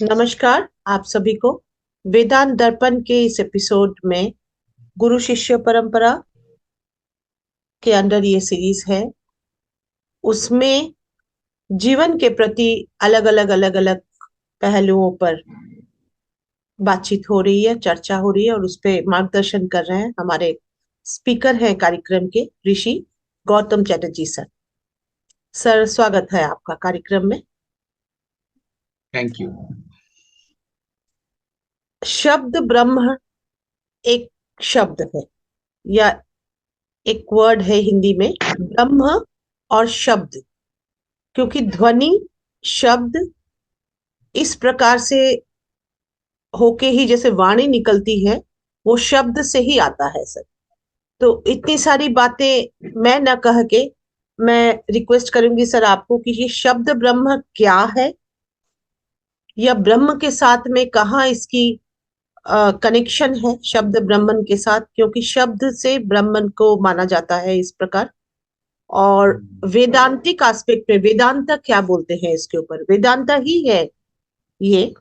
नमस्कार आप सभी को। वेदांत दर्पण के इस एपिसोड में गुरु शिष्य परंपरा के अंडर ये सीरीज है। उसमें जीवन के प्रति अलग अलग पहलुओं पर बातचीत हो रही है, चर्चा हो रही है और उस पे मार्गदर्शन कर रहे हैं हमारे स्पीकर हैं कार्यक्रम के ऋषि गौतम चैटर्जी सर। सर स्वागत है आपका कार्यक्रम में। Thank you. शब्द ब्रह्म एक शब्द है या एक वर्ड है हिंदी में, ब्रह्म और शब्द। क्योंकि ध्वनि शब्द इस प्रकार से होके ही जैसे वाणी निकलती है, वो शब्द से ही आता है सर। तो इतनी सारी बातें मैं न कह के मैं रिक्वेस्ट करूंगी सर आपको कि ये शब्द ब्रह्म क्या है, या ब्रह्म के साथ में कहाँ इसकी कनेक्शन है शब्द ब्रह्मन के साथ, क्योंकि शब्द से ब्रह्मन को माना जाता है इस प्रकार। और वेदांतिक एस्पेक्ट में वेदांत क्या बोलते हैं इसके ऊपर, वेदांत ही है ये,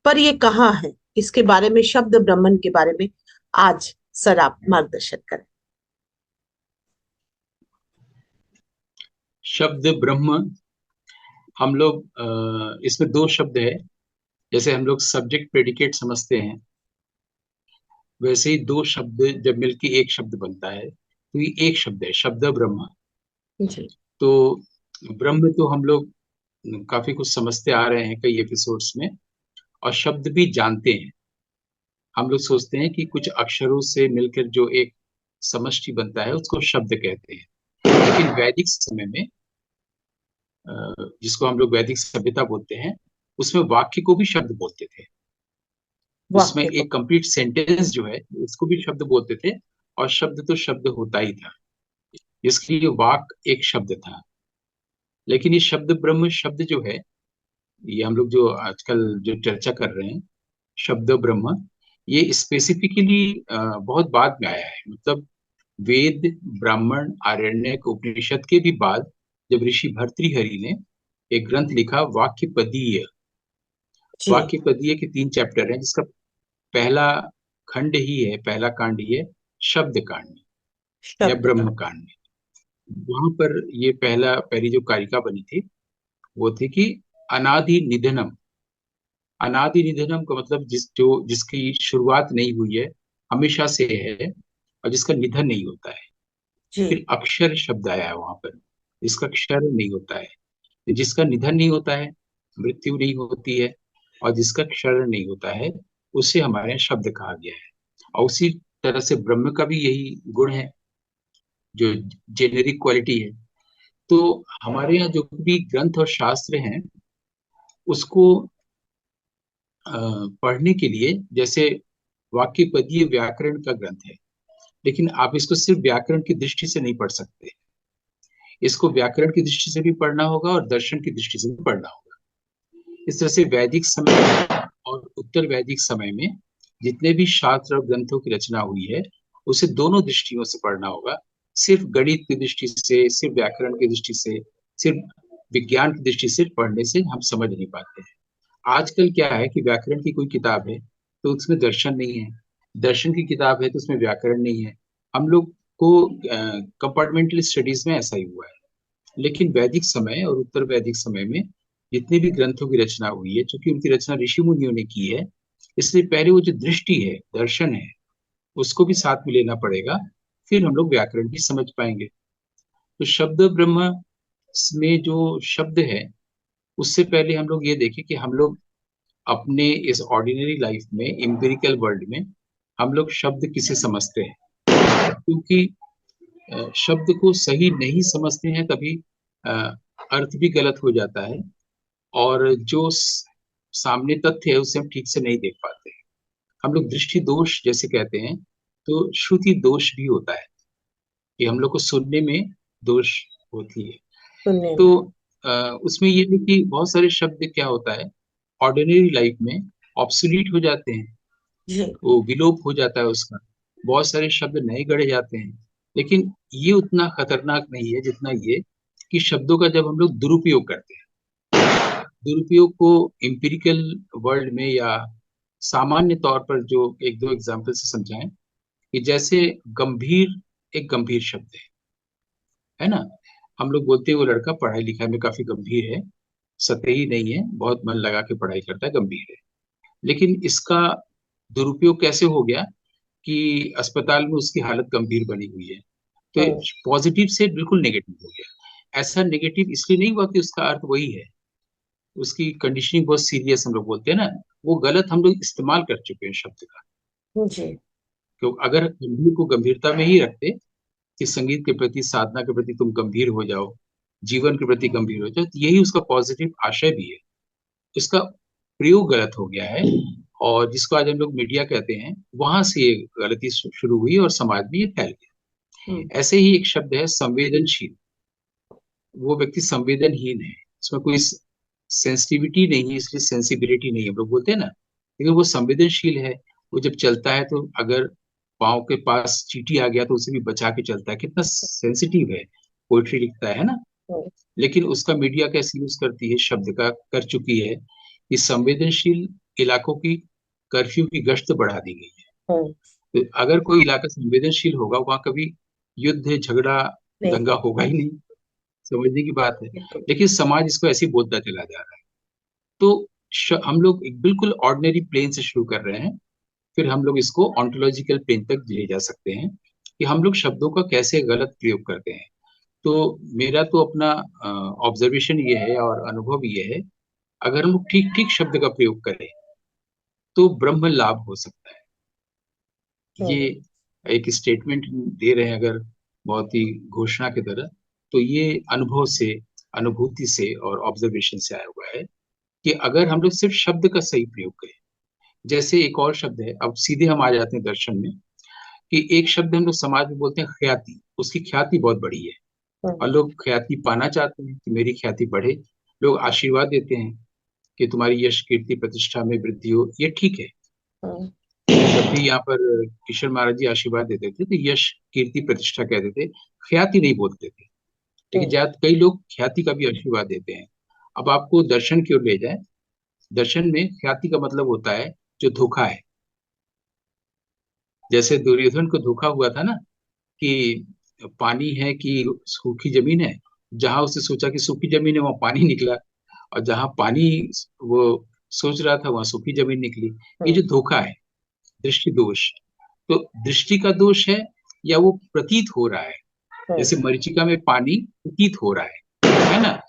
पर ये कहाँ है, इसके बारे में, शब्द ब्रह्मन के बारे में आज सर आप मार्गदर्शन करें। शब्द ब्रह्म, हम लोग इसमें दो शब्द है। जैसे हम लोग सब्जेक्ट प्रेडिकेट समझते हैं, वैसे ही दो शब्द जब मिलके एक शब्द बनता है तो ये एक शब्द है, शब्द ब्रह्म। जी। तो ब्रह्म तो हम लोग काफी कुछ समझते आ रहे हैं कई एपिसोड्स में, और शब्द भी जानते हैं। हम लोग सोचते हैं कि कुछ अक्षरों से मिलकर जो एक समष्टि बनता है उसको शब्द कहते हैं। लेकिन वैदिक समय में, जिसको हम लोग वैदिक सभ्यता बोलते हैं, उसमें वाक्य को भी शब्द बोलते थे। उसमें वाक्य को। एक कंप्लीट सेंटेंस जो है उसको भी शब्द बोलते थे, और शब्द तो शब्द होता ही था, इसके लिए वाक एक शब्द था। लेकिन ये शब्द ब्रह्म शब्द जो है, ये हम लोग जो आजकल जो चर्चा कर रहे हैं, शब्द ब्रह्म, ये स्पेसिफिकली बहुत बाद में आया है। मतलब वेद, ब्राह्मण, आरण्यक, उपनिषद के भी बाद जब ऋषि भर्तृहरि ने एक ग्रंथ लिखा वाक्यपदीय। जी। वाक्यपदीय के 3 चैप्टर हैं, जिसका पहला खंड ही है, पहला कांड ही है शब्द कांड या शब्द का। ब्रह्म कांड। वहां पर ये पहली जो कारिका बनी थी वो थी कि अनादि निधनम। अनादि निधनम का मतलब जिसकी शुरुआत नहीं हुई है, हमेशा से है, और जिसका निधन नहीं होता है। जी। फिर अक्षर शब्द आया है वहां पर, जिसका क्षर नहीं होता है। जिसका निधन नहीं होता है, मृत्यु नहीं होती है, और जिसका क्षर नहीं होता है, उसे हमारे यहाँ शब्द कहा गया है। और उसी तरह से ब्रह्म का भी यही गुण है, जो जेनेरिक क्वालिटी है। तो हमारे यहाँ जो भी ग्रंथ और शास्त्र हैं, उसको पढ़ने के लिए, जैसे वाक्यपदीय व्याकरण का ग्रंथ है, लेकिन आप इसको सिर्फ व्याकरण की दृष्टि से नहीं पढ़ सकते। इसको व्याकरण की दृष्टि से भी पढ़ना होगा और दर्शन की दृष्टि से भी पढ़ना होगा। इस तरह से वैदिक समय में और उत्तर वैदिक समय में जितने भी शास्त्र और ग्रंथों की रचना हुई है, उसे दोनों दृष्टियों से पढ़ना होगा। सिर्फ गणित की दृष्टि से, सिर्फ व्याकरण की दृष्टि से, सिर्फ विज्ञान की दृष्टि से पढ़ने से हम समझ नहीं पाते हैं। आजकल क्या है कि व्याकरण की कोई किताब है तो उसमें दर्शन नहीं है, दर्शन की किताब है तो उसमें व्याकरण नहीं है। हम लोग को कंपार्टमेंटल स्टडीज में ऐसा ही हुआ है। लेकिन वैदिक समय और उत्तर वैदिक समय में जितने भी ग्रंथों की रचना हुई है, क्योंकि उनकी रचना ऋषि मुनियों ने की है, इसलिए पहले वो जो दृष्टि है, दर्शन है, उसको भी साथ में लेना पड़ेगा। फिर हम लोग व्याकरण भी समझ पाएंगे। तो शब्द ब्रह्म में जो शब्द है, उससे पहले हम लोग ये देखें कि हम लोग अपने इस ऑर्डिनरी लाइफ में, एम्पिरिकल वर्ल्ड में, हम लोग शब्द किसे समझते हैं। क्योंकि शब्द को सही नहीं समझते हैं, कभी अ, अर्थ भी गलत हो जाता है, और जो सामने तथ्य है उसे हम ठीक से नहीं देख पाते हैं। हम लोग दृष्टि दोष जैसे कहते हैं, तो श्रुति दोष भी होता है कि हम लोग को सुनने में दोष होती है। सुनने तो में। अ, उसमें ये है कि बहुत सारे शब्द क्या होता है, ऑर्डिनरी लाइफ में ऑब्सोलीट हो जाते हैं, जी। वो विलोप हो जाता है उसका। बहुत सारे शब्द नए गढ़े जाते हैं। लेकिन ये उतना खतरनाक नहीं है जितना ये कि शब्दों का जब हम लोग दुरुपयोग करते हैं, दुरुपयोग को एम्पिरिकल वर्ल्ड में या सामान्य तौर पर जो एक दो एग्जाम्पल से समझाएं, कि जैसे गंभीर एक गंभीर शब्द है ना। हम लोग बोलते हैं वो लड़का पढ़ाई लिखाई में काफी गंभीर है, सतही नहीं है, बहुत मन लगा के पढ़ाई करता है, गंभीर है। लेकिन इसका दुरुपयोग कैसे हो गया कि अस्पताल में उसकी हालत गंभीर बनी हुई है। तो हम्म। पॉजिटिव से बिल्कुल नेगेटिव हो गया। ऐसा नेगेटिव इसलिए नहीं हुआ कि उसका अर्थ वही है, उसकी कंडीशनिंग बहुत सीरियस हम लोग बोलते हैं ना, वो गलत हम लोग इस्तेमाल कर चुके हैं शब्द का। जी। क्यों, अगर गंभीर को गंभीरता में ही रखते कि संगीत के प्रति, साधना के प्रति तुम गंभीर हो जाओ, जीवन के प्रति गंभीर हो जाओ, तो यही उसका पॉजिटिव आशय भी है। इसका प्रयोग गलत हो गया है, और जिसको आज हम लोग मीडिया कहते हैं, वहां से ये गलती शुरू हुई और समाज में ये फैल गया। हम्म। ऐसे ही एक शब्द है संवेदनशील। वो व्यक्ति संवेदनहीन है, उसमें कोई सेंसिटिविटी नहीं है, इसलिए सेंसिबिलिटी नहीं है, हम लोग बोलते हैं ना। लेकिन वो संवेदनशील है। वो जब चलता है तो अगर पाँव के पास चींटी आ गया तो उसे भी बचा के चलता है, कितना सेंसिटिव है, पोइट्री लिखता है ना। हम्म। लेकिन उसका मीडिया कैसे यूज करती है, शब्द का कर चुकी है कि संवेदनशील इलाकों की कर्फ्यू की गश्त बढ़ा दी गई है। हम्म। तो अगर कोई इलाका संवेदनशील होगा, वहां कभी युद्ध झगड़ा नहीं। दंगा होगा ही नहीं। समझने की बात है। बिल्कुल। लेकिन समाज इसको ऐसे ही बोलता चला जा रहा है। तो हम लोग एक बिल्कुल ऑर्डिनरी प्लेन से शुरू कर रहे हैं, फिर हम लोग इसको ऑन्टोलॉजिकल प्लेन तक ले जा सकते हैं कि हम लोग शब्दों का कैसे गलत प्रयोग करते हैं। तो मेरा तो अपना ऑब्जर्वेशन ये है और अनुभव ये है, अगर हम लोग ठीक ठीक शब्द का प्रयोग करें तो ब्रह्म लाभ हो सकता है। ये हम्म। एक स्टेटमेंट दे रहे हैं अगर, बहुत ही घोषणा की तरह, तो ये अनुभव से, अनुभूति से और ऑब्जर्वेशन से आया हुआ है कि अगर हम लोग सिर्फ शब्द का सही प्रयोग करें। जैसे एक और शब्द है, अब सीधे हम आ जाते हैं दर्शन में, कि एक शब्द हम लोग समाज में बोलते हैं ख्याति, उसकी ख्याति बहुत बड़ी है, हम्म। और लोग ख्याति पाना चाहते हैं कि मेरी ख्याति बढ़े। लोग आशीर्वाद देते हैं कि तुम्हारी यश कीर्ति प्रतिष्ठा में वृद्धि हो, ये ठीक है। हम्म। जब भी यहाँ पर किशोर महाराज जी आशीर्वाद देते थे तो यश कीर्ति प्रतिष्ठा कहते थे, ख्याति नहीं बोलते थे। लेकिन हम्म। ज्यादा कई लोग ख्याति का भी आशीर्वाद देते हैं। अब आपको दर्शन की ओर ले जाए, दर्शन में ख्याति का मतलब होता है जो धोखा है। जैसे दुर्योधन को धोखा हुआ था ना, कि पानी है कि सूखी जमीन है, जहां उसने सोचा कि सूखी जमीन है वहां पानी निकला, और जहां पानी वो सोच रहा था वहां सूखी जमीन निकली। ये हम्म। जो धोखा है, दृष्टि दोष। तो दृष्टि का दोष है, या वो प्रतीत हो रहा है। हम्म। जैसे मरीचिका में पानी प्रतीत हो रहा है ना,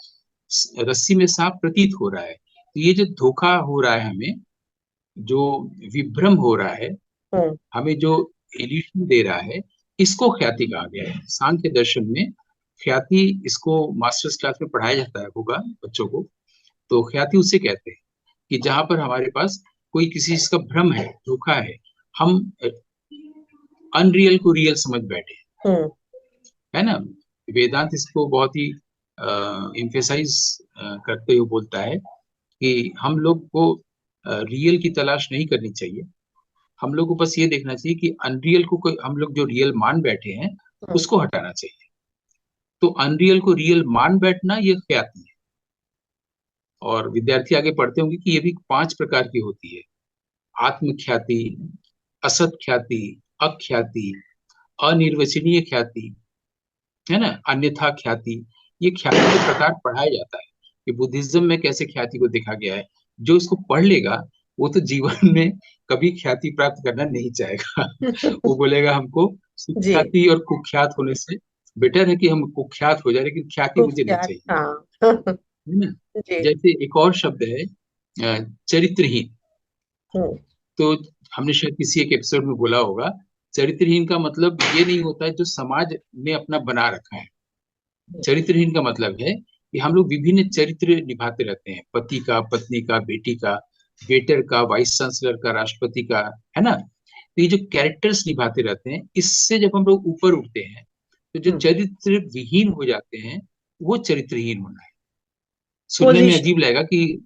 रस्सी में सांप प्रतीत हो रहा है। तो ये जो धोखा हो रहा है हमें, जो विभ्रम हो रहा है, हम्म। हमें जो इल्यूशन दे रहा है, इसको ख्याति कहा गया है सांख्य दर्शन में। ख्याति, इसको मास्टर्स क्लास में पढ़ाया जाता है होगा बच्चों को। तो ख्याति उसे कहते हैं कि जहां पर हमारे पास कोई किसी चीज का भ्रम है, धोखा है, हम अनरियल को रियल समझ बैठे, हम्म। है ना। वेदांत इसको बहुत ही इम्फेसाइज करते हुए बोलता है कि हम लोग को रियल की तलाश नहीं करनी चाहिए। हम लोग को बस ये देखना चाहिए कि अनरियल को कोई, हम लोग जो रियल मान बैठे हैं हम्म। उसको हटाना चाहिए। तो अनरियल को रियल मान बैठना ये ख्याति है। और विद्यार्थी आगे पढ़ते होंगे कि ये भी 5 प्रकार की होती है: आत्म ख्याति, असत ख्याति, अख्याति, अनिर्वचनीय ख्याति, है ना, अन्यथा ख्याति। ये ख्याति के प्रकार पढ़ाया जाता है कि बुद्धिज्म में कैसे ख्याति को देखा गया है। जो इसको पढ़ लेगा वो तो जीवन में कभी ख्याति प्राप्त करना नहीं चाहेगा। वो बोलेगा हमको जी। सुख्याति और कुख्यात होने से बेटर है कि हम कुख्यात हो जाए, लेकिन ख्याति मुझे नहीं कुख्यात, चाहिए, हाँ। है ना। जी। जैसे एक और शब्द है चरित्रहीन। हम्म। तो हमने शायद किसी एक एपिसोड में बोला होगा, चरित्रहीन का मतलब ये नहीं होता है जो समाज ने अपना बना रखा है। चरित्रहीन का मतलब है कि हम लोग विभिन्न चरित्र निभाते रहते हैं, पति का, पत्नी का, बेटी का, वेटर का, वाइस चांसलर का, राष्ट्रपति का, है ना। तो ये जो कैरेक्टर्स निभाते रहते हैं, इससे जब हम लोग ऊपर उठते हैं तो जो हम्म। चरित्र विहीन हो जाते हैं, वो चरित्रहीन होना है। सुनने में पोजीशन। अजीब लगेगा कि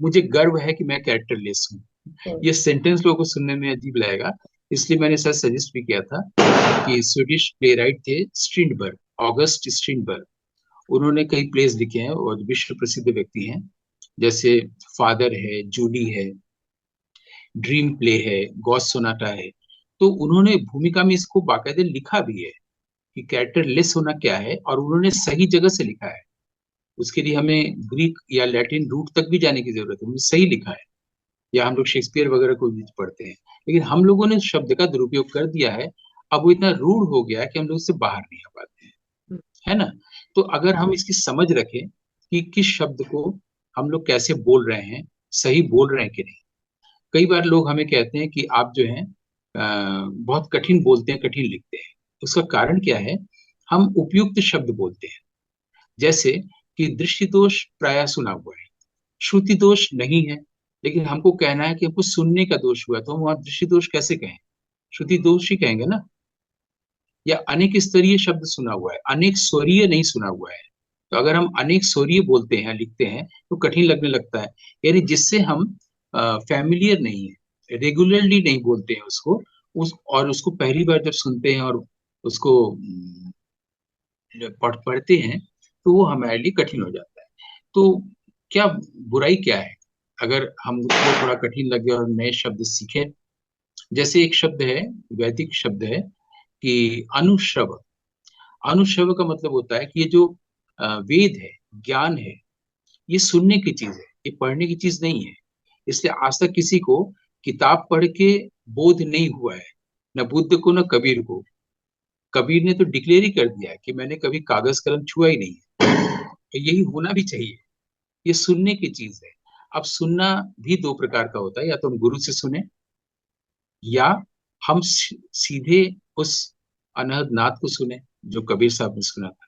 मुझे गर्व है कि मैं कैरेक्टरलेस हूँ। हम्म। ये सेंटेंस लोगों को सुनने में अजीब लगेगा, इसलिए मैंने सर सजेस्ट भी किया था कि स्वीडिश प्ले राइट थे स्ट्रिंडबर्ग, ऑगस्ट स्ट्रिंडबर्ग। उन्होंने कई प्लेस लिखे हैं और विश्व प्रसिद्ध व्यक्ति हैं। जैसे फादर है, जूली है, ड्रीम प्ले है, गॉस सोनाटा है। तो उन्होंने भूमिका में इसको बाकायदे लिखा भी है कि कैरेक्टर लेस होना क्या है, और उन्होंने सही जगह से लिखा है। उसके लिए हमें ग्रीक या लैटिन रूट तक भी जाने की जरूरत है, उन्होंने सही लिखा है। या हम लोग शेक्सपियर वगैरह को भी पढ़ते हैं, लेकिन हम लोगों ने शब्द का दुरुपयोग कर दिया है। अब वो इतना रूढ़ हो गया है कि हम लोग उससे बाहर नहीं आ पाते हैं, है ना। तो अगर हम इसकी समझ रखें कि किस शब्द को हम लोग कैसे बोल रहे हैं, सही बोल रहे हैं कि नहीं। कई बार लोग हमें कहते हैं कि आप जो हैं बहुत कठिन बोलते हैं, कठिन लिखते हैं। उसका कारण क्या है? हम उपयुक्त शब्द बोलते हैं। जैसे कि दृष्टि दोष प्राय सुना हुआ है, श्रुति दोष नहीं है, लेकिन हमको कहना है कि हमको सुनने का दोष हुआ, तो हम वहां दृष्टि दोष कैसे कहें? श्रुति दोष ही कहेंगे ना। या अनेक स्तरीय शब्द सुना हुआ है, अनेक स्वरीय नहीं सुना हुआ है। तो अगर हम अनेक स्वरीय बोलते हैं, लिखते हैं, तो कठिन लगने लगता है। यानी जिससे हम फैमिलियर नहीं है, रेगुलरली नहीं बोलते हैं उसको, उसको पहली बार जब सुनते हैं और उसको जब पढ़ते हैं, तो वो हमारे लिए कठिन हो जाता है। तो क्या बुराई क्या है अगर हमको थोड़ा कठिन लगे और नए शब्द सीखें? जैसे एक शब्द है, वैदिक शब्द है कि अनुश्रव। अनुश्रव का मतलब होता है कि ये जो वेद है, ज्ञान है, ये सुनने की चीज है, ये पढ़ने की चीज नहीं है। इसलिए आज तक किसी को किताब पढ़ के बोध नहीं हुआ है, न बुद्ध को न कबीर को। कबीर ने तो डिक्लेयर ही कर दिया है कि मैंने कभी कागज कलम छुआ ही नहीं है। तो यही होना भी चाहिए, ये सुनने की चीज है। अब सुनना भी दो प्रकार का होता है, या तो हम गुरु से सुने, या हम सीधे उस अनहद नाथ को सुने जो कबीर साहब ने सुना था,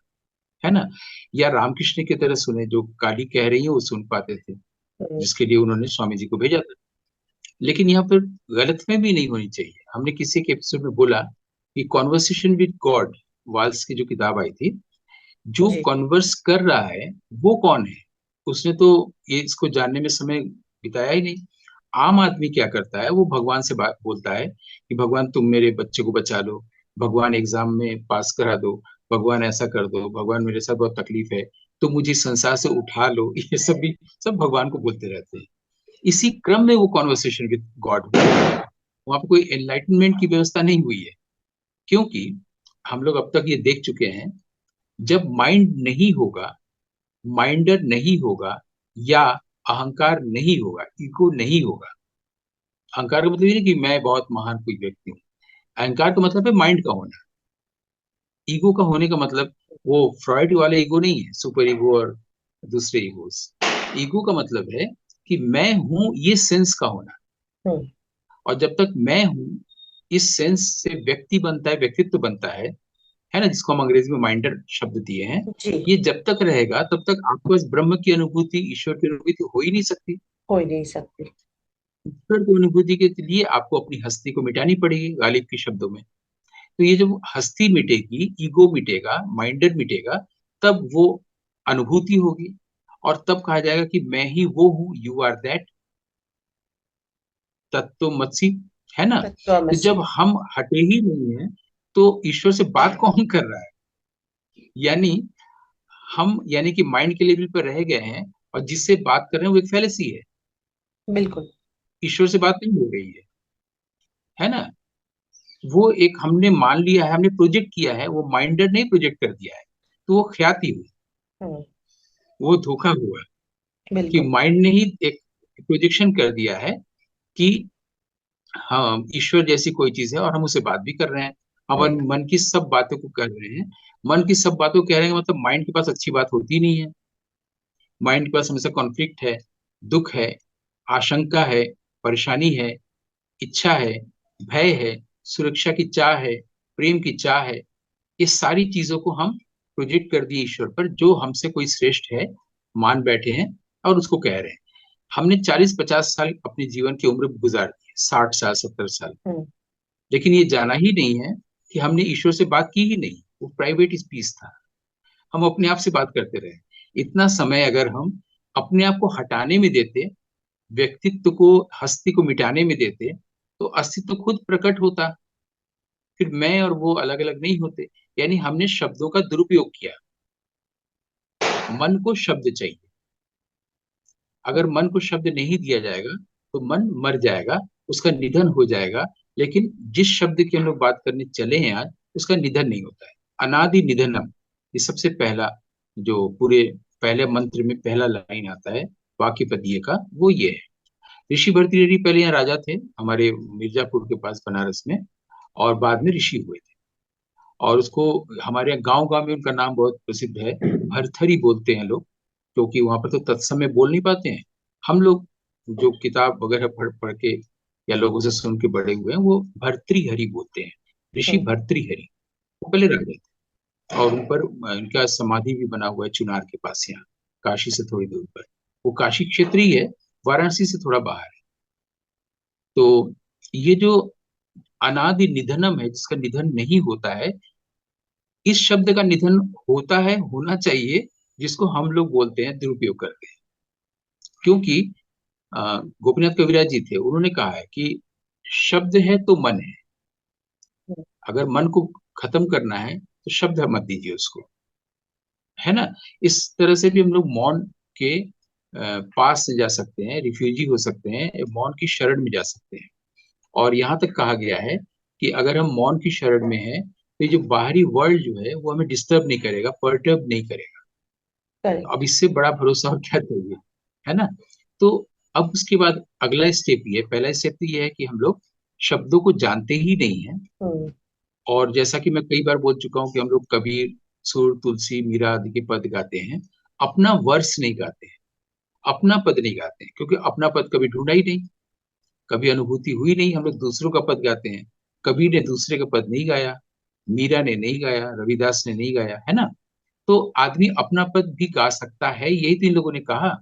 है ना। या रामकृष्ण की तरह सुने, जो काली कह रही है वो सुन पाते थे, हम्म, जिसके लिए उन्होंने स्वामी जी को भेजा था। लेकिन यहाँ पर गलतफहमी भी नहीं होनी चाहिए। हमने किसी के एपिसोड में बोला कि कॉन्वर्सेशन विद गॉड, वाल्स की जो किताब आई थी, जो जी। कॉन्वर्स कर रहा है वो कौन है? उसने तो ये इसको जानने में समय बिताया ही नहीं। आम आदमी क्या करता है, वो भगवान से बात बोलता है कि भगवान तुम मेरे बच्चे को बचा लो, भगवान एग्जाम में पास करा दो, भगवान ऐसा कर दो, भगवान मेरे साथ बहुत तकलीफ है, तो मुझे इस संसार से उठा लो। ये सब भी सब भगवान को बोलते रहते हैं। इसी क्रम में वो कॉन्वर्सेशन विद गॉड हुआ है। वहां पर कोई एनलाइटनमेंट की व्यवस्था नहीं हुई है, क्योंकि हम लोग अब तक ये देख चुके हैं, जब माइंड नहीं होगा, माइंडर नहीं होगा, या अहंकार नहीं होगा, ईगो नहीं होगा। अहंकार का मतलब ये नहीं कि मैं बहुत महान कोई व्यक्ति हूँ। अहंकार का मतलब है माइंड का होना। ईगो का होने का मतलब वो फ्रॉइड वाले ईगो नहीं है, सुपर ईगो और दूसरे ईगोस। ईगो का मतलब है कि मैं हूं, ये सेंस का होना। हम्म, और जब तक मैं हूं, इस सेंस से व्यक्ति बनता है, व्यक्तित्व बनता है ना, जिसको हम अंग्रेजी में माइंडर शब्द दिए हैं। जी। ये जब तक रहेगा तब तक आपको इस ब्रह्म की अनुभूति, ईश्वर की अनुभूति हो ही नहीं सकती। हो ही नहीं सकती। ईश्वर की अनुभूति के लिए आपको अपनी हस्ती को मिटानी पड़ेगी, गालिब के शब्दों में। तो ये जब हस्ती मिटेगी, ईगो मिटेगा, माइंडर मिटेगा, तब वो अनुभूति होगी। और तब कहा जाएगा कि मैं ही वो हूँ, यू आर दैट तत्वमसि, है ना। तो तत्वमसि। जब हम हटे ही नहीं है, तो ईश्वर से बात कौन कर रहा है? यानी हम, यानी कि माइंड के लेवल पर रह गए हैं, और जिससे बात कर रहे हैं वो एक फैलेसी है। बिल्कुल। ईश्वर से बात नहीं हो रही है ना। वो एक हमने मान लिया है, हमने प्रोजेक्ट किया है, वो माइंडर ने प्रोजेक्ट कर दिया है। तो वो ख्याति हुई, हम्म, वो धोखा हुआ कि बिल्कुल। माइंड ने ही एक प्रोजेक्शन कर दिया है कि हाँ, ईश्वर जैसी कोई चीज है और हम उससे बात भी कर रहे हैं। हम हम्म, मन की सब बातों को कर रहे हैं। मन की सब बातों को कह रहे हैं, मतलब माइंड के पास अच्छी बात होती नहीं है। माइंड के पास हमेशा कॉन्फ्लिक्ट है, दुख है, आशंका है, परेशानी है, इच्छा है, भय है, सुरक्षा की चाह है, प्रेम की चाह है। ये सारी चीजों को हम प्रोजेक्ट कर दिए ईश्वर पर, जो हमसे कोई श्रेष्ठ है मान बैठे हैं, और उसको कह रहे हैं। हमने 40-50 साल अपने जीवन की उम्र गुजार दी, 60 साल, 70 साल, हम्म, लेकिन ये जाना ही नहीं है कि हमने ईश्वर से बात की ही नहीं। वो प्राइवेट स्पीच था, हम अपने आप से बात करते रहे। इतना समय अगर हम अपने आप को हटाने में देते, व्यक्तित्व को, हस्ती को मिटाने में देते, तो अस्तित्व खुद प्रकट होता। फिर मैं और वो अलग अलग नहीं होते। यानी हमने शब्दों का दुरुपयोग किया। मन को शब्द चाहिए। अगर मन को शब्द नहीं दिया जाएगा तो मन मर जाएगा, उसका निधन हो जाएगा। लेकिन जिस शब्द की हम लोग बात करने चले हैं आज, उसका निधन नहीं होता है। अनादि निधनम, ये सबसे पहला जो पूरे पहले मंत्र में पहला लाइन आता है वाक्यपदीय का, वो ये है। ऋषि भर्तृहरि पहले यहाँ राजा थे हमारे मिर्जापुर के पास बनारस में, और बाद में ऋषि हुए थे। और उसको हमारे यहाँ गांव गांव में उनका नाम बहुत प्रसिद्ध है, भरथरी बोलते हैं लोग, क्योंकि वहां पर तो तत्समय बोल नहीं पाते हैं। हम लोग जो किताब वगैरह पढ़ पढ़ के या लोगों से सुन के बड़े हुए हैं, वो भर्तृहरि बोलते हैं, ऋषि हम्म। भर्तृहरि। वो पहले राजा थे, और उन पर इनका समाधि भी बना हुआ है चुनार के पास, यहाँ काशी से थोड़ी दूर पर। वो काशी क्षेत्र ही है, वाराणसी से थोड़ा बाहर है। तो ये जो अनादि निधनम है, जिसका निधन नहीं होता है, इस शब्द का निधन होता है, होना चाहिए, जिसको हम लोग बोलते हैं दुरुपयोग करके। क्योंकि गोपीनाथ कविराज जी थे, उन्होंने कहा है कि शब्द है तो मन है। अगर मन को खत्म करना है तो शब्द मत दीजिए उसको, है ना। इस तरह से भी हम लोग मौन के पास से जा सकते हैं, रिफ्यूजी हो सकते हैं, मौन की शरण में जा सकते हैं। और यहाँ तक कहा गया है कि अगर हम मौन की शरण में हैं तो ये जो बाहरी वर्ल्ड जो है वो हमें डिस्टर्ब नहीं करेगा, पर्टर्ब नहीं करेगा। करेक्ट। अब इससे बड़ा भरोसा और क्या चाहिए, है ना। तो अब उसके बाद अगला स्टेप ये, पहला स्टेप तो ये है कि हम लोग शब्दों को जानते ही नहीं है। हम्म। और जैसा कि मैं कई बार बोल चुका हूँ कि हम लोग कबीर, सुर, तुलसी, मीरा आदि के पद गाते हैं, अपना वर्ष नहीं गाते हैं, अपना पद नहीं गाते हैं, क्योंकि अपना पद कभी ढूंढा ही नहीं, कभी अनुभूति हुई नहीं। हम लोग दूसरों का पद गाते हैं। कबीर ने दूसरे का पद नहीं गाया, मीरा ने नहीं गाया, रविदास ने नहीं गाया, है ना। तो आदमी अपना पद भी गा सकता है, यही तो इन लोगों ने कहा।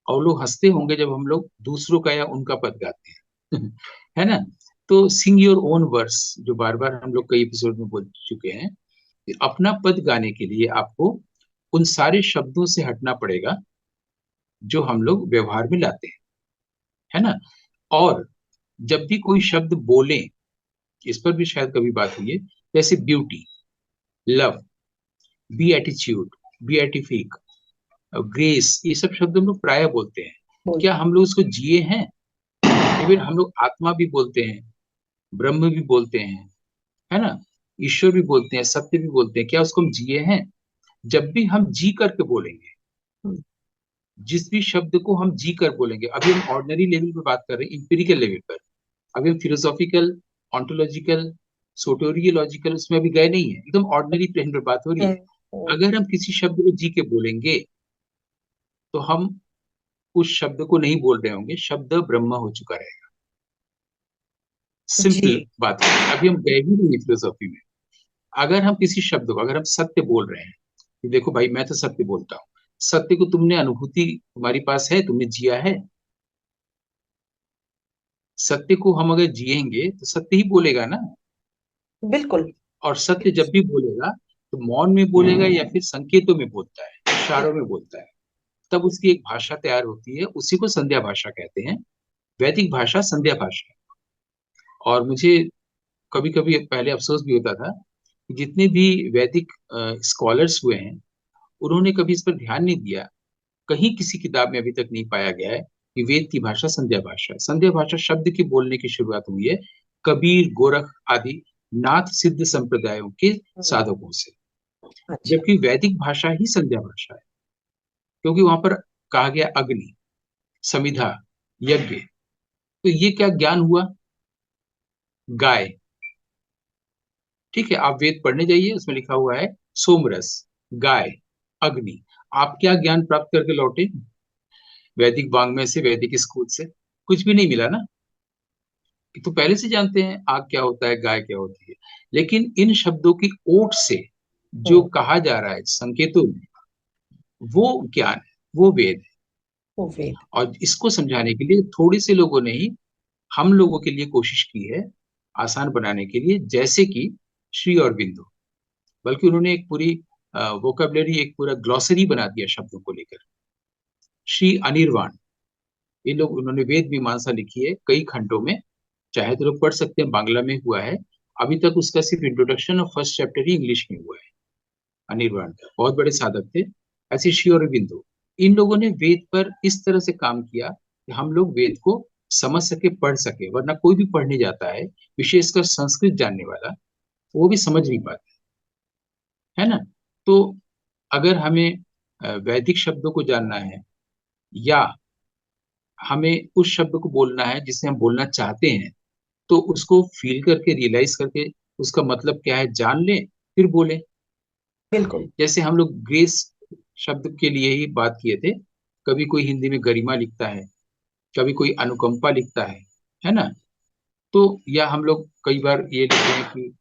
और लोग हंसते होंगे जब हम लोग दूसरों का या उनका पद गाते हैं है ना। तो सिंग योर ओन वर्स, जो बार बार हम लोग कई एपिसोड में बोल चुके हैं, कि अपना पद गाने के लिए आपको उन सारे शब्दों से हटना पड़ेगा जो हम लोग व्यवहार में लाते हैं, है ना। और जब भी कोई शब्द बोले, इस पर भी शायद कभी बात हुई है, जैसे ब्यूटी, लव, बीएटिट्यूड, बीएटिफिक, ग्रेस, ये सब शब्द हम लोग प्राय बोलते हैं। क्या बोलते हम लोग उसको जिए हैं? इवन हम लोग आत्मा भी बोलते हैं, ब्रह्म भी बोलते हैं, है ना, ईश्वर भी बोलते हैं, सत्य भी बोलते हैं। क्या उसको हम जिए हैं? जब भी हम जी करके बोलेंगे, हैं। जिस भी शब्द को हम जी कर बोलेंगे, अभी हम ऑर्डिनरी लेवल पे बात कर रहे हैं, इंपेरिकल लेवल पर, अभी हम फिलोसॉफिकल, ऑन्टोलॉजिकल, सोटोरियोलॉजिकल उसमें अभी गए नहीं है, एकदम ऑर्डिनरी प्लेन पर बात हो रही है। हम्म। अगर हम किसी शब्द को जी के बोलेंगे तो हम उस शब्द को नहीं बोल रहे होंगे, शब्द ब्रह्म हो चुका रहेगा। सिंपल जी। बात है, अभी हम गए ही नहीं फिलोसॉफी में। अगर हम किसी शब्द को, अगर हम सत्य बोल रहे हैं कि देखो भाई मैं तो सत्य बोलता हूँ, सत्य को तुमने अनुभूति तुम्हारी पास है, तुमने जिया है। सत्य को हम अगर जिएंगे तो सत्य ही बोलेगा ना। बिल्कुल। और सत्य जब भी बोलेगा तो मौन में बोलेगा या फिर संकेतों में बोलता है, इशारों में बोलता है। तब उसकी एक भाषा तैयार होती है, उसी को संध्या भाषा कहते हैं। वैदिक भाषा संध्या भाषा है। और मुझे कभी कभी पहले अफसोस भी होता था कि जितने भी वैदिक स्कॉलर्स हुए हैं, उन्होंने कभी इस पर ध्यान नहीं दिया। कहीं किसी किताब में अभी तक नहीं पाया गया है कि वेद की भाषा संध्या भाषा है। संध्या भाषा शब्द के बोलने की शुरुआत हुई है कबीर, गोरख आदि नाथ सिद्ध संप्रदायों के हम्म। साधकों से। अच्छा। जबकि वैदिक भाषा ही संध्या भाषा है, क्योंकि वहां पर कहा गया अग्नि, समिधा, यज्ञ। तो ये क्या ज्ञान हुआ? गाय। ठीक है, आप वेद पढ़ने जाइए, उसमें लिखा हुआ है सोमरस, गाय, अग्नि। आप क्या ज्ञान प्राप्त करके लौटे वैदिक वाङ्मय से, वैदिक स्कूल से? कुछ भी नहीं मिला ना। तो पहले से जानते हैं आग क्या होता है, गाय क्या होती है। लेकिन इन शब्दों की ओट से जो हम्म। कहा जा रहा है संकेतों में, वो ज्ञान है, वो वेद है। वो वेद। और इसको समझाने के लिए थोड़े से लोगों ने ही हम लोगों के लिए कोशिश की है, आसान बनाने के लिए, जैसे कि श्री अरविंदो। बल्कि उन्होंने एक पूरी वोकेबलरी, एक पूरा ग्लॉसरी बना दिया शब्दों को लेकर। श्री अनिर्वाण, ये लोग, उन्होंने वेद मीमांसा लिखी है कई खंडों में, चाहे तो लोग पढ़ सकते हैं, बांग्ला में हुआ है। अभी तक उसका सिर्फ इंट्रोडक्शन और फर्स्ट चैप्टर ही इंग्लिश में हुआ है। अनिर्वाण बहुत बड़े साधक थे। ऐसे श्री अरविंदो, इन लोगों ने वेद पर इस तरह से काम किया कि हम लोग वेद को समझ सके, पढ़ सके, वरना कोई भी पढ़ने जाता है, विशेषकर संस्कृत जानने वाला, वो भी समझ नहीं पाता है ना। तो अगर हमें वैदिक शब्दों को जानना है, या हमें उस शब्द को बोलना है जिसे हम बोलना चाहते हैं, तो उसको फील करके, रियलाइज करके, उसका मतलब क्या है जान लें, फिर बोलें। बिल्कुल। जैसे हम लोग ग्रेस शब्द के लिए ही बात किए थे। कभी कोई हिंदी में गरिमा लिखता है, कभी कोई अनुकंपा लिखता है ना। तो या हम लोग कई बार ये लिखते हैं कि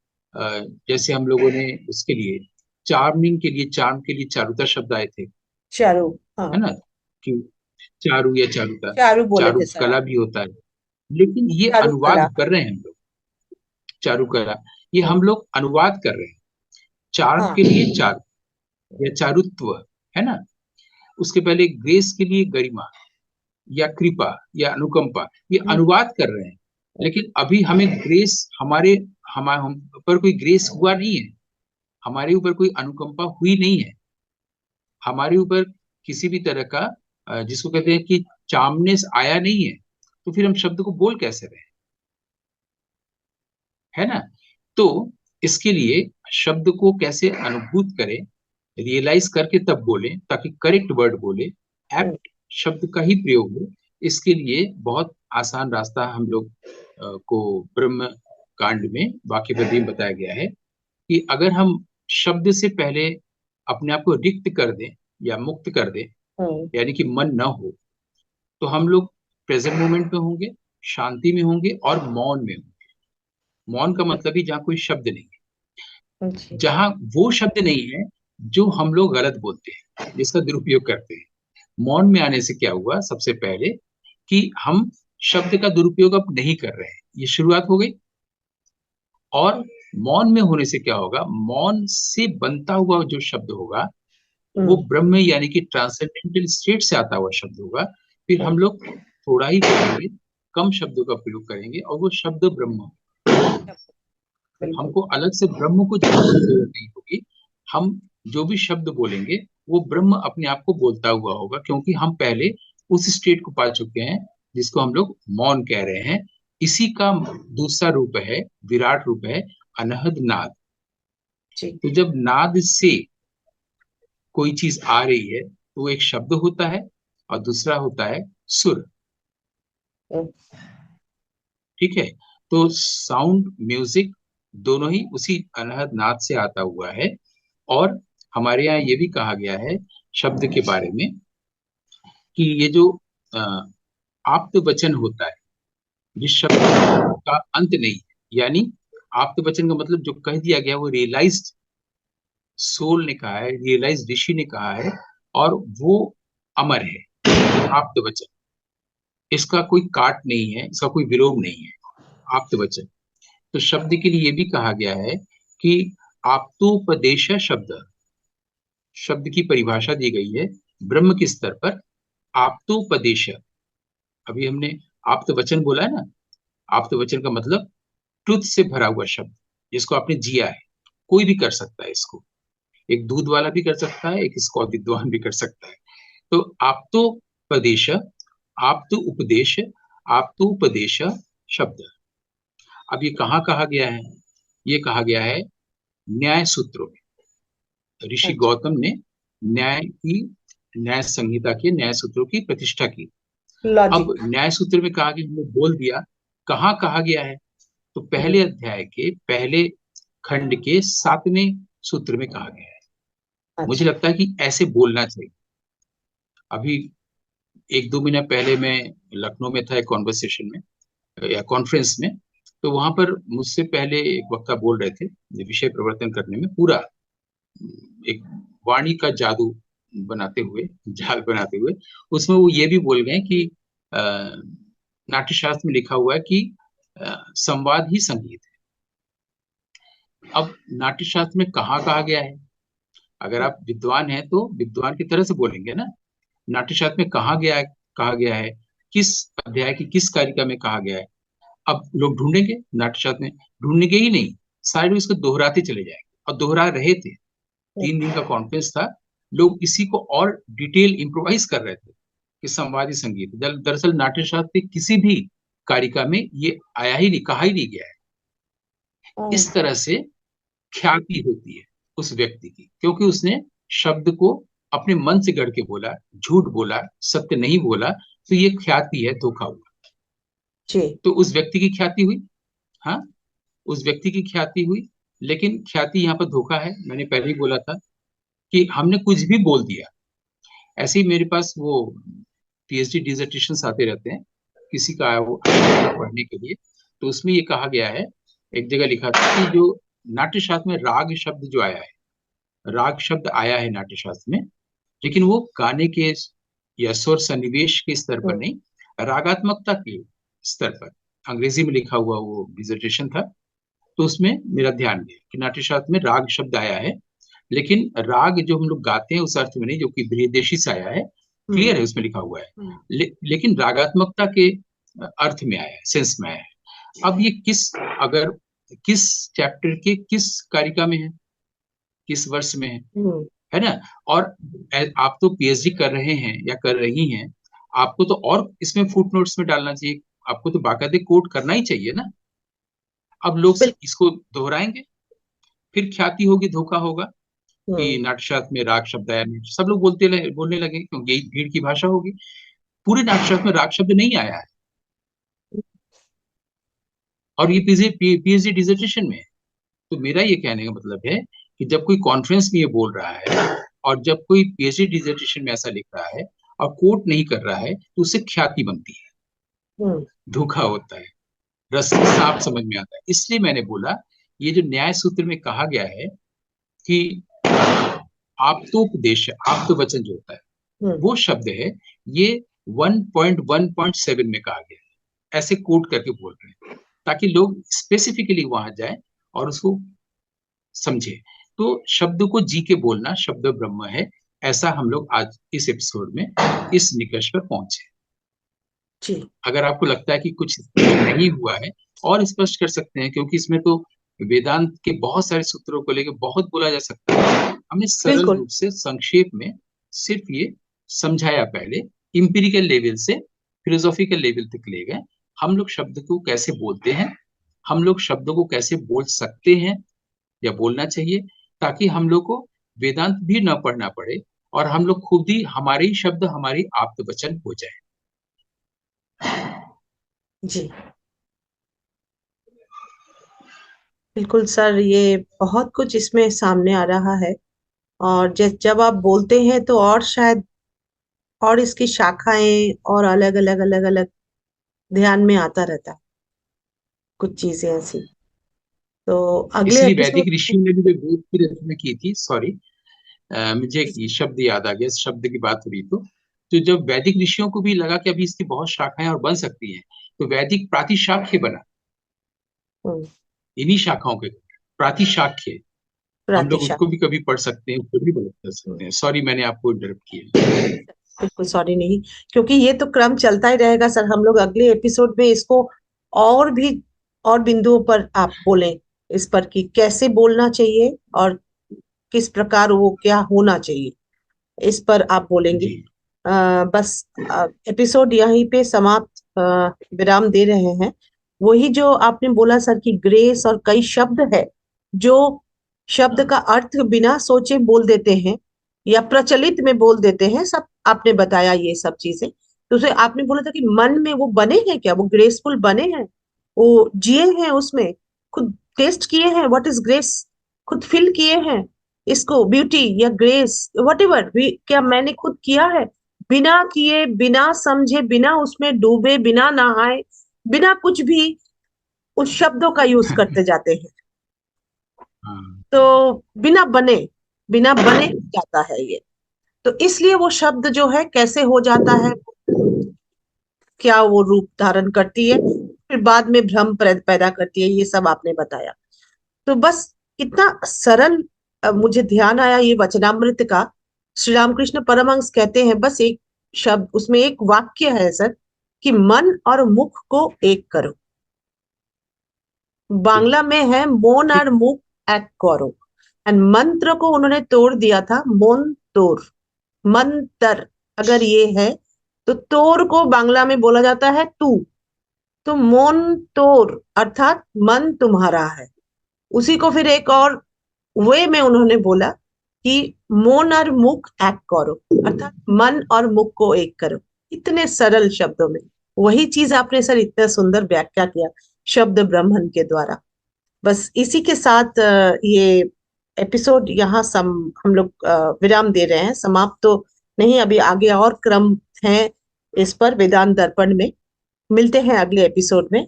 जैसे हम लोगों ने उसके लिए, चार्मिंग के लिए, चार्म के लिए चारुता शब्द आए थे, चारू। है हाँ। ना, कि चारू या चारुता, चारू बोले चारू थे सर कला आप। भी होता है, लेकिन ये चारू कला। अनुवाद कर रहे हैं हम लोग। चारू कला, ये हम्म। हम लोग अनुवाद कर रहे हैं। चार्म हाँ। के लिए चारू या चारुत्व, है ना। उसके पहले ग्रेस के लिए गरिमा या कृपा या अनुकंपा, ये हम्म। अनुवाद कर रहे हैं। लेकिन अभी हमें ग्रेस, हमारे हमारे हम पर कोई ग्रेस हुआ नहीं है, हमारे ऊपर कोई अनुकंपा हुई नहीं है, हमारे ऊपर किसी भी तरह का जिसको कहते हैं कि चामनेस आया नहीं है। तो फिर हम शब्द को बोल कैसे रहे, है ना। तो इसके लिए शब्द को कैसे अनुभूत करें, रियलाइज करके तब बोलें, ताकि करेक्ट वर्ड बोले, हम्म। एप्ट शब्द का ही प्रयोग हो। इसके लिए बहुत आसान रास्ता हम लोग को ब्रह्म कांड में, वाक्य पद्धति में बताया गया है कि अगर हम शब्द से पहले अपने आप को रिक्त कर दें या मुक्त कर दें, हम्म। यानी कि मन न हो, तो हम लोग प्रेजेंट मोमेंट में होंगे, शांति में होंगे और मौन में होंगे। मौन का मतलब ही जहाँ कोई शब्द नहीं है, जी। जहाँ वो शब्द नहीं है जो हम लोग गलत बोलते हैं, जिसका दुरुपयोग करते हैं। मौन में आने से क्या हुआ, सबसे पहले कि हम शब्द का दुरुपयोग अब नहीं कर रहे हैं, ये शुरुआत हो गई। और मौन में होने से क्या होगा, मौन से बनता हुआ जो शब्द होगा, वो हम्म। ब्रह्म यानी कि ट्रांसेंडेंटल स्टेट से आता हुआ शब्द होगा। फिर हम्म। हम लोग थोड़ा ही करेंगे, कम शब्दों का प्रयोग करेंगे, और वो शब्द ब्रह्म। बिल्कुल। हमको अलग से ब्रह्म को जानने की जरूरत नहीं होगी। हम जो भी शब्द बोलेंगे, वो ब्रह्म अपने आप को बोलता हुआ होगा, क्योंकि हम पहले उस स्टेट को पा चुके हैं जिसको हम लोग मौन कह रहे हैं। इसी का दूसरा रूप है, विराट रूप है, अनहद नाद। जी। तो जब नाद से कोई चीज आ रही है, तो वो एक शब्द होता है, और दूसरा होता है सुर। हम्म। ठीक है। तो साउंड, म्यूजिक, दोनों ही उसी अनहद नाद से आता हुआ है। और हमारे यहाँ ये भी कहा गया है शब्द के बारे में कि ये जो अ, आप्त वचन होता है, जिस शब्द का अंत नहीं है, यानी आप्त वचन का मतलब जो कह दिया गया वो रियलाइज्ड सोल ने कहा है, रियलाइज्ड ऋषि ने कहा है, और वो अमर है। आप्त वचन, इसका कोई काट नहीं है, इसका कोई विलोम नहीं है, आप्त वचन। तो शब्द के लिए ये भी कहा गया है कि आप्तोपदेश शब्द, शब्द की परिभाषा दी गई है ब्रह्म के स्तर पर, आप्तोपदेश। अभी हमने आप्त वचन बोला है ना, आप्त वचन का मतलब ट्रुथ से भरा हुआ शब्द, जिसको आपने जिया है। कोई भी कर सकता है इसको, एक दूध वाला भी कर सकता है, एक इसको विद्वान भी कर सकता है। तो आप्तोपदेश, आप्त उपदेश, आप्तोपदेश शब्द। अब ये कहाँ कहा गया है, ये कहा गया है न्याय सूत्रों में। ऋषि अच्छा। गौतम ने न्याय की, न्याय संहिता के न्याय सूत्रों की प्रतिष्ठा की। अब लॉजिक। न्याय सूत्र में कहा गया, हमने बोल दिया, कहाँ कहा गया है, तो हम्म। पहले अध्याय के पहले खंड के 7वें सूत्र में कहा गया है। मुझे अच्छा। लगता है कि ऐसे बोलना चाहिए। अभी एक दो महीना पहले मैं लखनऊ में था एक कॉन्वर्सेशन में या कॉन्फ्रेंस में, तो वहां पर मुझसे पहले एक वक्ता बोल रहे थे, विषय प्रवर्तन करने में पूरा एक वाणी का जादू बनाते हुए, जाल बनाते हुए, उसमें वो ये भी बोल गए कि अ, नाट्यशास्त्र में लिखा हुआ है कि संवाद ही संगीत है। अब नाट्यशास्त्र में कहाँ कहा गया है, अगर आप विद्वान हैं तो विद्वान की तरह से बोलेंगे ना। नाट्यशास्त्र में कहा गया है, कहा गया है, किस अध्याय की किस कारिका में कहा गया है। अब लोग ढूंढेंगे नाट्यशास्त्र में, ढूंढेंगे ही नहीं, सारे लोग इसको दोहराते चले जाएंगे, और दोहरा रहे थे। 3 दिन का कॉन्फ्रेंस था, लोग इसी को और डिटेल इम्प्रोवाइज कर रहे थे कि संवादी संगीत। दरअसल नाट्य शास्त्र के किसी भी कारिका में ये आया ही नहीं, कहा ही नहीं गया है। इस तरह से ख्याति होती है उस व्यक्ति की, क्योंकि उसने शब्द को अपने मन से गढ़ के बोला, झूठ बोला, सत्य नहीं बोला, तो ये ख्याति है, धोखा हुआ। जी। तो उस व्यक्ति की ख्याति हुई। हाँ, उस व्यक्ति की ख्याति हुई, लेकिन ख्याति यहाँ पर धोखा है। मैंने पहले ही बोला था कि हमने कुछ भी बोल दिया। ऐसे ही मेरे पास वो पीएचडी डिसर्टेशन आते रहते हैं, किसी का वो पढ़ने के लिए, तो उसमें ये कहा गया है, एक जगह लिखा था कि जो नाट्य शास्त्र में राग शब्द जो आया है, राग शब्द आया है नाट्य शास्त्र में, लेकिन वो गाने के या स्वर सन्निवेश के स्तर पर नहीं, रागात्मकता के स्तर पर। अंग्रेजी में लिखा हुआ वो डिसर्टेशन था, तो उसमें मेरा ध्यान गया कि नाट्य शास्त्र में राग शब्द आया है, लेकिन राग जो हम लोग गाते हैं उस अर्थ में नहीं, जो कि बृहदेशी से आया है, क्लियर है उसमें लिखा हुआ है। लेकिन रागात्मकता के अर्थ में आया है, सेंस में आया है। अब ये अगर किस चैप्टर के किस कारिका में है, किस वर्ष में है ना। और आप तो पीएचडी कर रहे हैं या कर रही हैं, आपको तो और इसमें फुट नोट्स में डालना चाहिए, आपको तो बाकायदे कोट करना ही चाहिए ना। अब लोग इसको दोहराएंगे, फिर ख्याति होगी, धोखा होगा कि नाट्यशास्त्र में राग शब्द आया नहीं, सब लोग बोलने लगे, क्योंकि यही भीड़ की भाषा होगी। पूरे नाट्यशास्त्र में राग शब्द नहीं आया है, और ये पीएचडी डिसर्टेशन में है। तो मेरा ये कहने का मतलब है कि जब कोई कॉन्फ्रेंस में ये बोल रहा है, और जब कोई पीएचडी डिसर्टेशन में ऐसा लिख रहा है और कोट नहीं कर रहा है, तो उससे ख्याति बनती है, धोखा होता है, रस्सी साफ समझ में आता है। इसलिए मैंने बोला, ये जो न्याय सूत्र में कहा गया है कि आप्तोपदेश, आप्त वचन जो होता है, वो शब्द है, ये 1.1.7 में कहा गया है, ऐसे कोट करके बोल रहे हैं, ताकि लोग स्पेसिफिकली वहां जाए और उसको समझे। तो शब्द को जी के बोलना शब्द ब्रह्म है, ऐसा हम लोग आज इस एपिसोड में इस निष्कर्ष पर पहुंचे। जी। अगर आपको लगता है कि कुछ नहीं हुआ है, और स्पष्ट कर सकते हैं, क्योंकि इसमें तो वेदांत के बहुत सारे सूत्रों को लेकर बहुत बोला जा सकता है। हमने सरल रूप से संक्षेप में सिर्फ ये समझाया, पहले इंपिरिकल लेवल से फिलोसॉफिकल लेवल तक ले गए। हम लोग शब्द को कैसे बोलते हैं, हम लोग शब्दों को कैसे बोल सकते हैं या बोलना चाहिए, ताकि हम लोग को वेदांत भी न पढ़ना पड़े, और हम लोग खुद ही, हमारे ही शब्द हमारी आप्त वचन हो जाए। जी बिल्कुल सर, ये बहुत कुछ इसमें सामने आ रहा है, और जब आप बोलते हैं तो और शायद और इसकी शाखाएं और अलग अलग अलग अलग ध्यान में आता रहता है कुछ चीजें ऐसी। तो अगले इसलिए वैदिक एपिसोड ऋषियों ने भी जो वेद की रचना की थी, सॉरी, मुझे एक शब्द याद आ गया, शब्द की बात हुई तो जब वैदिक ऋषियों को भी लगा कि अभी इसकी बहुत शाखाएं और बन सकती हैं, तो वैदिक प्रातिशाख्य बना, इन्हीं शाखाओं के, प्रातिशाख्य। हम लोग उसको भी कभी पढ़ सकते हैं, उसको भी बात कर सकते हैं। सॉरी, मैंने आपको इंटरप्ट किया। बिल्कुल सॉरी नहीं, क्योंकि ये तो क्रम चलता ही रहेगा सर। हम लोग अगले एपिसोड में इसको और भी और बिंदुओं पर आप बोलें इस पर कि कैसे बोलना चाहिए और किस प्रकार वो क्या होना चाहिए, इस पर आप बोलेंगे। बस एपिसोड यहीं पे समाप्त, विराम दे रहे हैं। वही जो आपने बोला सर कि ग्रेस और कई शब्द है जो शब्द का अर्थ बिना सोचे बोल देते हैं या प्रचलित में बोल देते हैं, सब आपने बताया ये सब चीजें। तो उसे आपने बोला था कि मन में वो बने हैं क्या, वो ग्रेसफुल बने हैं, वो जिए हैं उसमें, खुद टेस्ट किए हैं व्हाट इज ग्रेस, खुद फील किए हैं इसको, ब्यूटी या ग्रेस वट एवर भी, क्या मैंने खुद किया है, बिना किए, बिना समझे, बिना उसमें डूबे, बिना नहाए, बिना कुछ भी उस शब्दों का यूज करते जाते हैं। तो बिना बने जाता है ये। तो इसलिए वो शब्द जो है कैसे हो जाता है, क्या वो रूप धारण करती है, फिर बाद में भ्रम पैदा करती है, ये सब आपने बताया। तो बस कितना सरल, मुझे ध्यान आया ये वचनामृत का। श्री रामकृष्ण परमहंस कहते हैं, बस एक शब्द, उसमें एक वाक्य है सर कि मन और मुख को एक करो। बांग्ला में है मोन और मुख एक करो, एंड मंत्र को उन्होंने तोड़ दिया था, मोन तोर। मंतर अगर ये है तो तोर को बांग्ला में बोला जाता है तू। तो मोन तोर अर्थात मन तुम्हारा है। उसी को फिर एक और वे में उन्होंने बोला कि मोन और मुख एक करो, अर्थात मन और मुख को एक करो। इतने सरल शब्दों में वही चीज आपने सर इतना सुंदर व्याख्या किया शब्द ब्रह्मन के द्वारा। बस इसी के साथ ये एपिसोड यहाँ हम लोग विराम दे रहे हैं। समाप्त तो नहीं, अभी आगे और क्रम है इस पर वेदांत दर्पण में। मिलते हैं अगले एपिसोड में।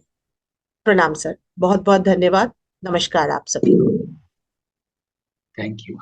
प्रणाम सर, बहुत बहुत धन्यवाद। नमस्कार आप सभी को। Thank you.